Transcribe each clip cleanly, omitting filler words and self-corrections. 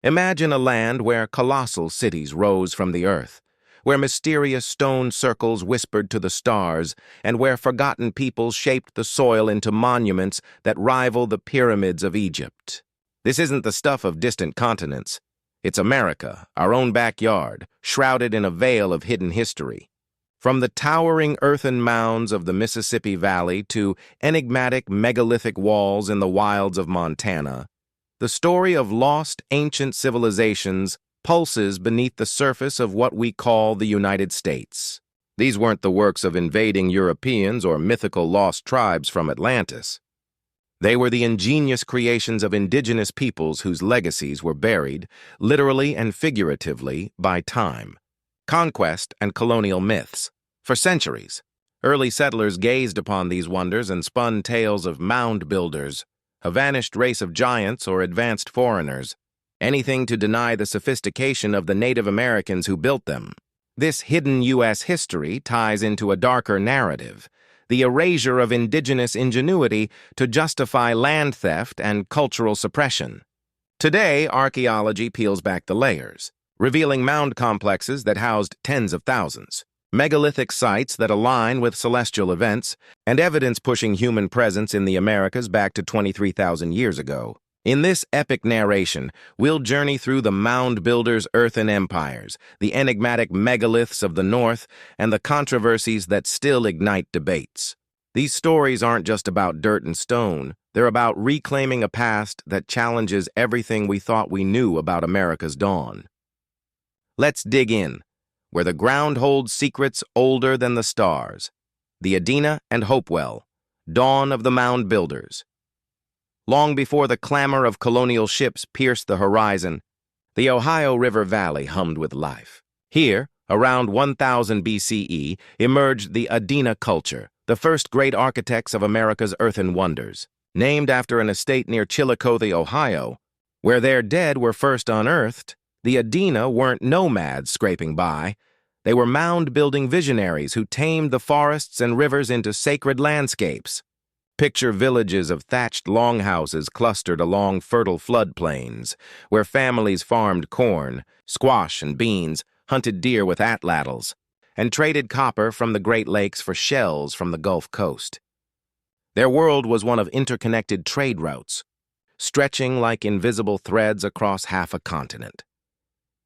Imagine a land where colossal cities rose from the earth, where mysterious stone circles whispered to the stars, and where forgotten peoples shaped the soil into monuments that rival the pyramids of Egypt. This isn't the stuff of distant continents. It's America, our own backyard, shrouded in a veil of hidden history. From the towering earthen mounds of the Mississippi Valley to enigmatic megalithic walls in the wilds of Montana, the story of lost ancient civilizations pulses beneath the surface of what we call the United States. These weren't the works of invading Europeans or mythical lost tribes from Atlantis. They were the ingenious creations of indigenous peoples whose legacies were buried, literally and figuratively, by time, conquest, and colonial myths. For centuries, early settlers gazed upon these wonders and spun tales of mound builders, a vanished race of giants or advanced foreigners, anything to deny the sophistication of the Native Americans who built them. This hidden U.S. history ties into a darker narrative, the erasure of indigenous ingenuity to justify land theft and cultural suppression. Today, archaeology peels back the layers, revealing mound complexes that housed tens of thousands, megalithic sites that align with celestial events, and evidence pushing human presence in the Americas back to 23,000 years ago. In this epic narration, we'll journey through the Mound Builders' earthen empires, the enigmatic megaliths of the North, and the controversies that still ignite debates. These stories aren't just about dirt and stone. They're about reclaiming a past that challenges everything we thought we knew about America's dawn. Let's dig in, where the ground holds secrets older than the stars. The Adena and Hopewell, dawn of the Mound Builders. Long before the clamor of colonial ships pierced the horizon, the Ohio River Valley hummed with life. Here, around 1000 BCE, emerged the Adena culture, the first great architects of America's earthen wonders. Named after an estate near Chillicothe, Ohio, where their dead were first unearthed, the Adena weren't nomads scraping by. They were mound-building visionaries who tamed the forests and rivers into sacred landscapes. Picture villages of thatched longhouses clustered along fertile floodplains, where families farmed corn, squash, and beans, hunted deer with atlatls, and traded copper from the Great Lakes for shells from the Gulf Coast. Their world was one of interconnected trade routes, stretching like invisible threads across half a continent.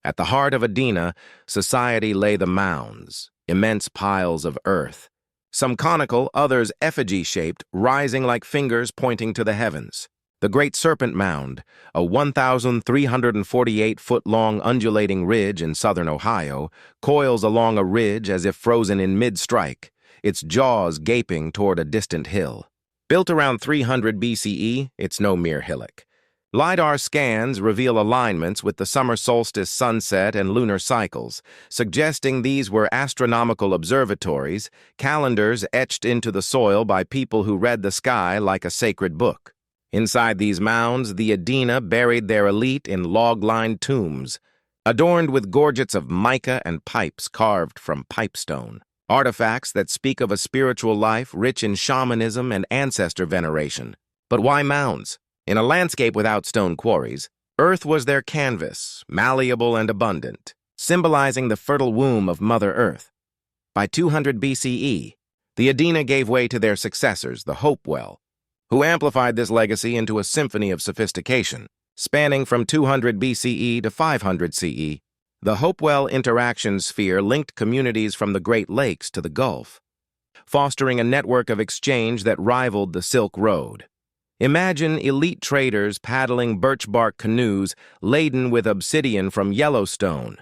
At the heart of Adena, society lay the mounds, immense piles of earth, some conical, others effigy-shaped, rising like fingers pointing to the heavens. The Great Serpent Mound, a 1,348-foot-long undulating ridge in southern Ohio, coils along a ridge as if frozen in mid-strike, its jaws gaping toward a distant hill. Built around 300 BCE, it's no mere hillock. LiDAR scans reveal alignments with the summer solstice sunset and lunar cycles, suggesting these were astronomical observatories, calendars etched into the soil by people who read the sky like a sacred book. Inside these mounds, the Adena buried their elite in log-lined tombs, adorned with gorgets of mica and pipes carved from pipestone, artifacts that speak of a spiritual life rich in shamanism and ancestor veneration. But why mounds? In a landscape without stone quarries, earth was their canvas, malleable and abundant, symbolizing the fertile womb of Mother Earth. By 200 BCE, the Adena gave way to their successors, the Hopewell, who amplified this legacy into a symphony of sophistication. Spanning from 200 BCE to 500 CE, the Hopewell interaction sphere linked communities from the Great Lakes to the Gulf, fostering a network of exchange that rivaled the Silk Road. Imagine elite traders paddling birch bark canoes laden with obsidian from Yellowstone,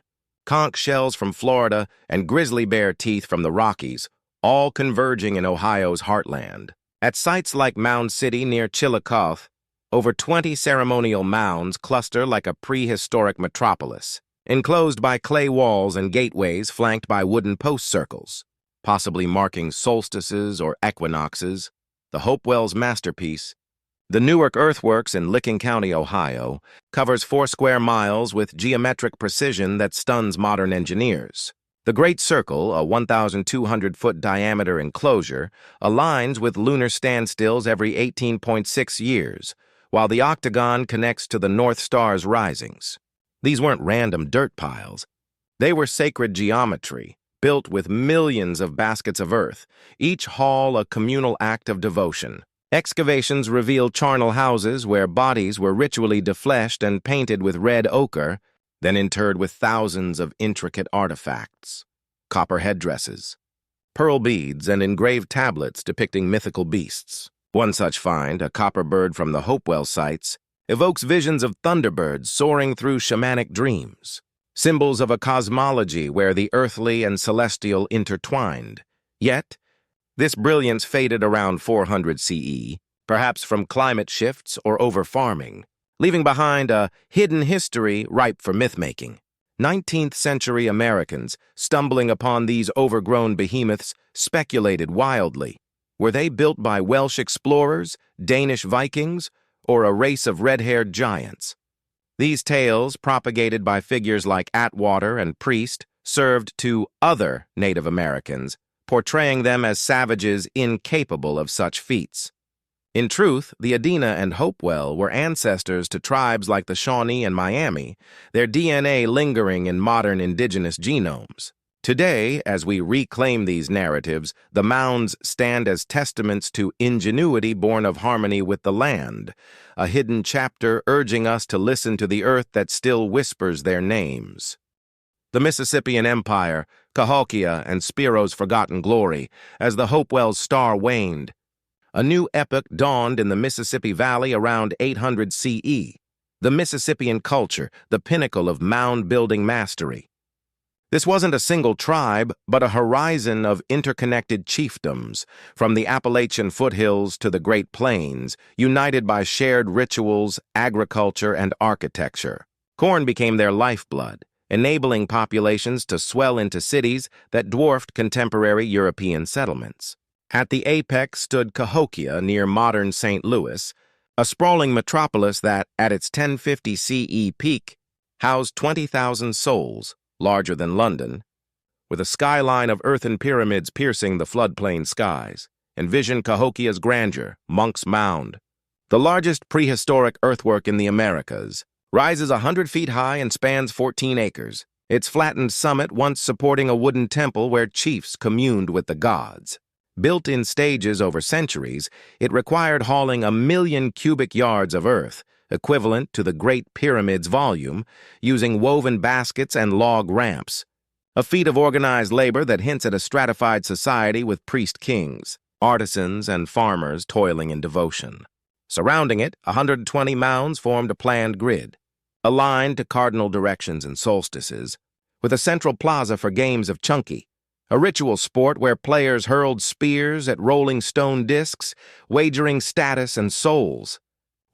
conch shells from Florida, and grizzly bear teeth from the Rockies, all converging in Ohio's heartland. At sites like Mound City near Chillicothe, over 20 ceremonial mounds cluster like a prehistoric metropolis, enclosed by clay walls and gateways flanked by wooden post circles, possibly marking solstices or equinoxes. The Hopewell's masterpiece, the Newark Earthworks in Licking County, Ohio, covers 4 square miles with geometric precision that stuns modern engineers. The Great Circle, a 1,200-foot diameter enclosure, aligns with lunar standstills every 18.6 years, while the octagon connects to the North Star's risings. These weren't random dirt piles. They were sacred geometry, built with millions of baskets of earth, each hall a communal act of devotion. Excavations reveal charnel houses where bodies were ritually defleshed and painted with red ochre, then interred with thousands of intricate artifacts. Copper headdresses, pearl beads, and engraved tablets depicting mythical beasts. One such find, a copper bird from the Hopewell sites, evokes visions of thunderbirds soaring through shamanic dreams, symbols of a cosmology where the earthly and celestial intertwined. Yet, this brilliance faded around 400 CE, perhaps from climate shifts or over-farming, leaving behind a hidden history ripe for myth-making. 19th-century Americans, stumbling upon these overgrown behemoths, speculated wildly. Were they built by Welsh explorers, Danish Vikings, or a race of red-haired giants? These tales, propagated by figures like Atwater and Priest, served to other Native Americans, portraying them as savages incapable of such feats. In truth, the Adena and Hopewell were ancestors to tribes like the Shawnee and Miami, their DNA lingering in modern indigenous genomes. Today, as we reclaim these narratives, the mounds stand as testaments to ingenuity born of harmony with the land, a hidden chapter urging us to listen to the earth that still whispers their names. The Mississippian Empire, Cahokia, and Spiro's forgotten glory, as the Hopewell's star waned. A new epoch dawned in the Mississippi Valley around 800 CE, the Mississippian culture, the pinnacle of mound-building mastery. This wasn't a single tribe, but a horizon of interconnected chiefdoms, from the Appalachian foothills to the Great Plains, united by shared rituals, agriculture, and architecture. Corn became their lifeblood, enabling populations to swell into cities that dwarfed contemporary European settlements. At the apex stood Cahokia near modern St. Louis, a sprawling metropolis that, at its 1050 CE peak, housed 20,000 souls, larger than London. With a skyline of earthen pyramids piercing the floodplain skies, envision Cahokia's grandeur, Monk's Mound. The largest prehistoric earthwork in the Americas, rises 100 feet high and spans 14 acres, its flattened summit once supporting a wooden temple where chiefs communed with the gods. Built in stages over centuries, it required hauling 1 million cubic yards of earth, equivalent to the Great Pyramid's volume, using woven baskets and log ramps. A feat of organized labor that hints at a stratified society with priest kings, artisans, and farmers toiling in devotion. Surrounding it, 120 mounds formed a planned grid, aligned to cardinal directions and solstices, with a central plaza for games of chunky, a ritual sport where players hurled spears at rolling stone discs, wagering status and souls.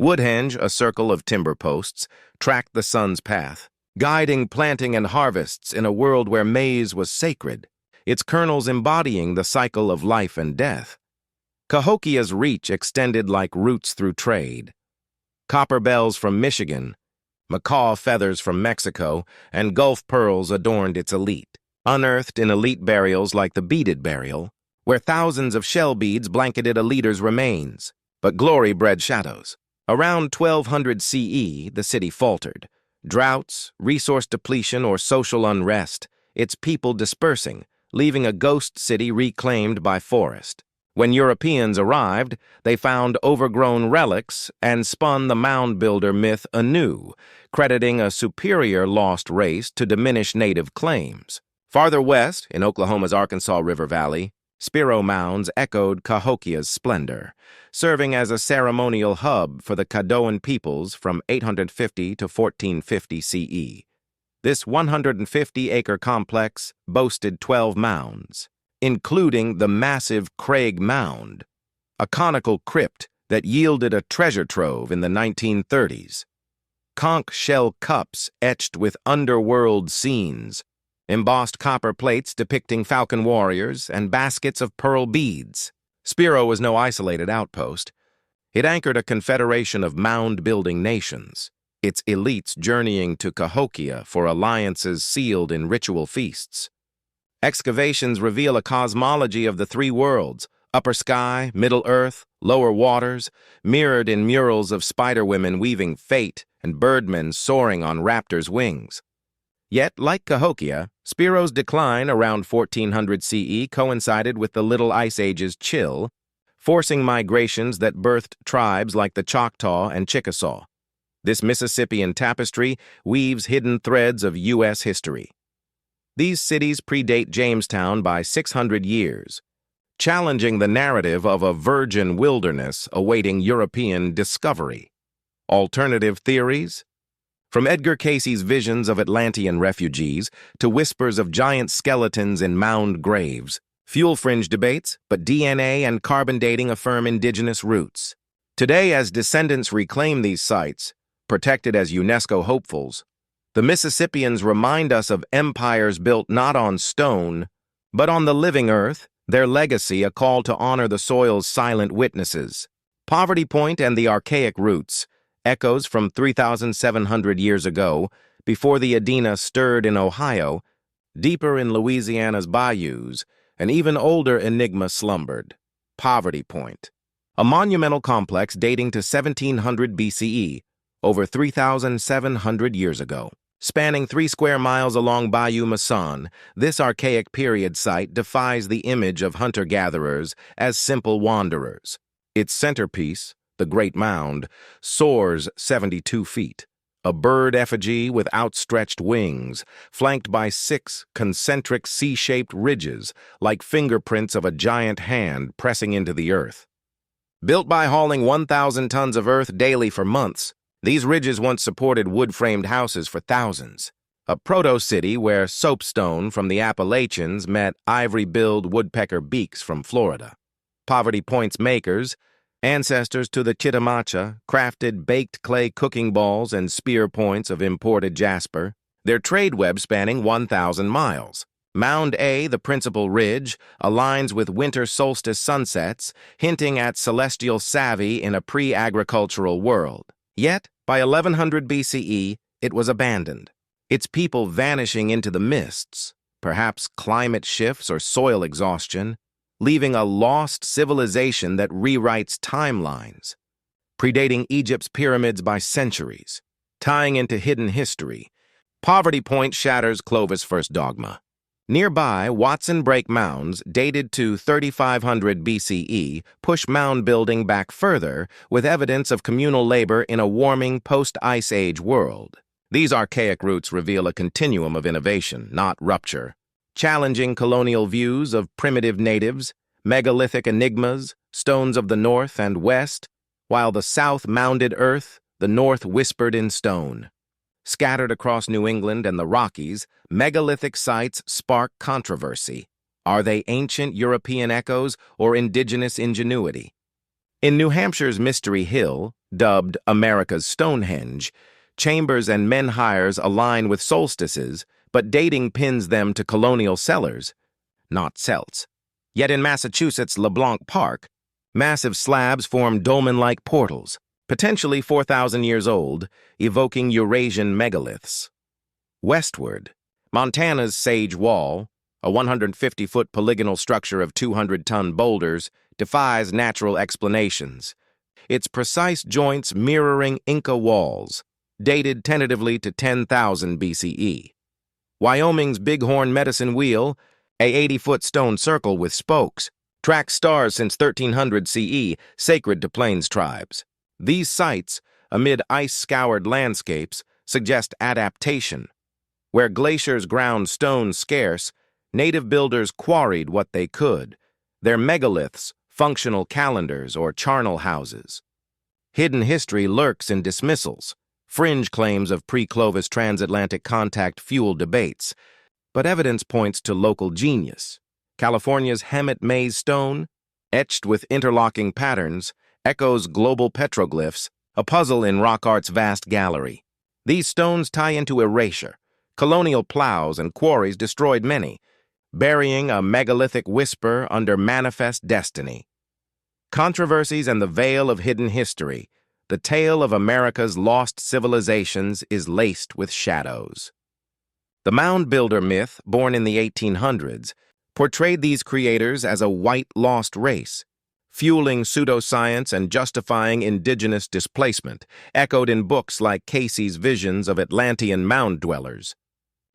Woodhenge, a circle of timber posts, tracked the sun's path, guiding planting and harvests in a world where maize was sacred, its kernels embodying the cycle of life and death. Cahokia's reach extended like roots through trade. Copper bells from Michigan, macaw feathers from Mexico, and Gulf pearls adorned its elite. Unearthed in elite burials like the beaded burial, where thousands of shell beads blanketed a leader's remains. But glory bred shadows. Around 1200 CE, the city faltered. Droughts, resource depletion, or social unrest, its people dispersing, leaving a ghost city reclaimed by forest. When Europeans arrived, they found overgrown relics and spun the Mound Builder myth anew, crediting a superior lost race to diminish native claims. Farther west, in Oklahoma's Arkansas River Valley, Spiro Mounds echoed Cahokia's splendor, serving as a ceremonial hub for the Caddoan peoples from 850 to 1450 CE. This 150-acre complex boasted 12 mounds, including the massive Craig Mound, a conical crypt that yielded a treasure trove in the 1930s. Conch shell cups etched with underworld scenes, embossed copper plates depicting falcon warriors, and baskets of pearl beads. Spiro was no isolated outpost. It anchored a confederation of mound-building nations, its elites journeying to Cahokia for alliances sealed in ritual feasts. Excavations reveal a cosmology of the three worlds, upper sky, middle earth, Lower waters, mirrored in murals of spider-women weaving fate and birdmen soaring on raptors' wings. Yet, like Cahokia, Spiro's decline around 1400 CE coincided with the Little Ice Age's chill, forcing migrations that birthed tribes like the Choctaw and Chickasaw. This Mississippian tapestry weaves hidden threads of U.S. history. These cities predate Jamestown by 600 years, challenging the narrative of a virgin wilderness awaiting European discovery. Alternative theories? From Edgar Cayce's visions of Atlantean refugees to whispers of giant skeletons in mound graves, fuel fringe debates, but DNA and carbon dating affirm indigenous roots. Today, as descendants reclaim these sites, protected as UNESCO hopefuls, the Mississippians remind us of empires built not on stone, but on the living earth, their legacy a call to honor the soil's silent witnesses. Poverty Point and the archaic roots, echoes from 3,700 years ago, before the Adena stirred in Ohio, deeper in Louisiana's bayous, an even older enigma slumbered. Poverty Point, a monumental complex dating to 1700 BCE, over 3,700 years ago. Spanning 3 square miles along Bayou Masson, this archaic period site defies the image of hunter-gatherers as simple wanderers. Its centerpiece, the Great Mound, soars 72 feet, a bird effigy with outstretched wings, flanked by 6 concentric C-shaped ridges like fingerprints of a giant hand pressing into the earth. Built by hauling 1,000 tons of earth daily for months, these ridges once supported wood-framed houses for thousands, a proto-city where soapstone from the Appalachians met ivory-billed woodpecker beaks from Florida. Poverty Point's makers, ancestors to the Chitimacha, crafted baked clay cooking balls and spear points of imported jasper, their trade web spanning 1,000 miles. Mound A, the principal ridge, aligns with winter solstice sunsets, hinting at celestial savvy in a pre-agricultural world. Yet, by 1100 BCE, it was abandoned, its people vanishing into the mists, perhaps climate shifts or soil exhaustion, leaving a lost civilization that rewrites timelines, predating Egypt's pyramids by centuries, tying into hidden history. Poverty Point shatters Clovis' first dogma. Nearby, Watson Brake Mounds, dated to 3500 BCE, push mound building back further with evidence of communal labor in a warming post-Ice Age world. These archaic roots reveal a continuum of innovation, not rupture, challenging colonial views of primitive natives, megalithic enigmas, stones of the north and west, while the south mounded earth, the north whispered in stone. Scattered across New England and the Rockies, megalithic sites spark controversy. Are they ancient European echoes or indigenous ingenuity? In New Hampshire's Mystery Hill, dubbed America's Stonehenge, chambers and menhirs align with solstices, but dating pins them to colonial cellars, not celts. Yet in Massachusetts' LeBlanc Park, massive slabs form dolmen-like portals, potentially 4,000 years old, evoking Eurasian megaliths. Westward, Montana's Sage Wall, a 150-foot polygonal structure of 200-ton boulders, defies natural explanations, its precise joints mirroring Inca walls, dated tentatively to 10,000 BCE. Wyoming's Bighorn Medicine Wheel, a 80-foot stone circle with spokes, tracks stars since 1300 CE, sacred to Plains tribes. These sites, amid ice-scoured landscapes, suggest adaptation. Where glaciers ground stone scarce, native builders quarried what they could, their megaliths, functional calendars, or charnel houses. Hidden history lurks in dismissals, fringe claims of pre-Clovis transatlantic contact fuel debates, but evidence points to local genius. California's Hemet Maze stone, etched with interlocking patterns, echoes global petroglyphs, a puzzle in rock art's vast gallery. These stones tie into erasure. Colonial plows and quarries destroyed many, burying a megalithic whisper under manifest destiny. Controversies and the veil of hidden history, the tale of America's lost civilizations is laced with shadows. The Mound Builder myth, born in the 1800s, portrayed these creators as a white lost race, fueling pseudoscience and justifying indigenous displacement, echoed in books like Casey's visions of Atlantean mound dwellers.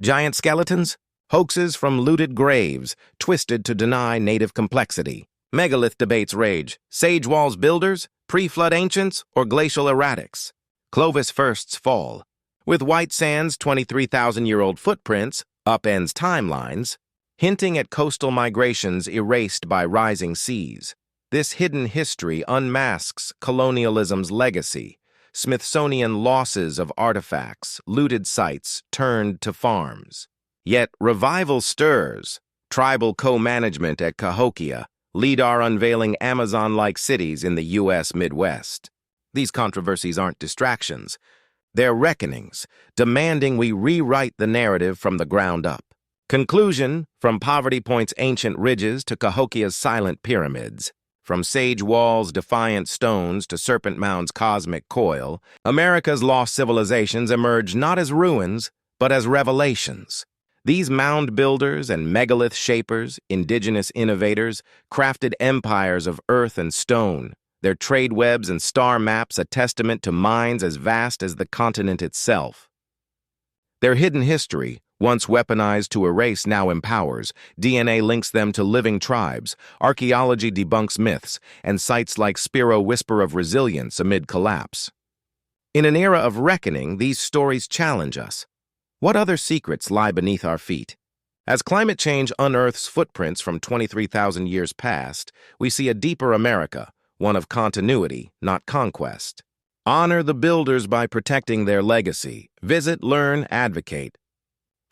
Giant skeletons? Hoaxes from looted graves, twisted to deny native complexity. Megalith debates rage. Sage walls builders, pre-flood ancients, or glacial erratics. Clovis First's fall. With White Sand's 23,000-year-old footprints, upends timelines, hinting at coastal migrations erased by rising seas. This hidden history unmasks colonialism's legacy, Smithsonian losses of artifacts, looted sites turned to farms. Yet revival stirs. Tribal co-management at Cahokia, LIDAR unveiling Amazon-like cities in the U.S. Midwest. These controversies aren't distractions. They're reckonings, demanding we rewrite the narrative from the ground up. Conclusion, from Poverty Point's ancient ridges to Cahokia's silent pyramids. From Sage Wall's defiant stones to Serpent Mound's cosmic coil, America's lost civilizations emerge not as ruins, but as revelations. These mound builders and megalith shapers, indigenous innovators, crafted empires of earth and stone, their trade webs and star maps a testament to minds as vast as the continent itself. Their hidden history, once weaponized to erase, now empowers. DNA links them to living tribes, archaeology debunks myths, and sites like Spiro whisper of resilience amid collapse. In an era of reckoning, these stories challenge us. What other secrets lie beneath our feet? As climate change unearths footprints from 23,000 years past, we see a deeper America, one of continuity, not conquest. Honor the builders by protecting their legacy. Visit, learn, advocate.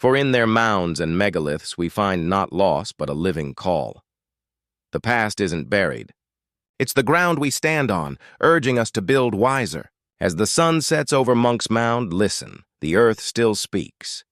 For in their mounds and megaliths we find not loss but a living call. The past isn't buried. It's the ground we stand on, urging us to build wiser. As the sun sets over Monk's Mound, listen, the earth still speaks.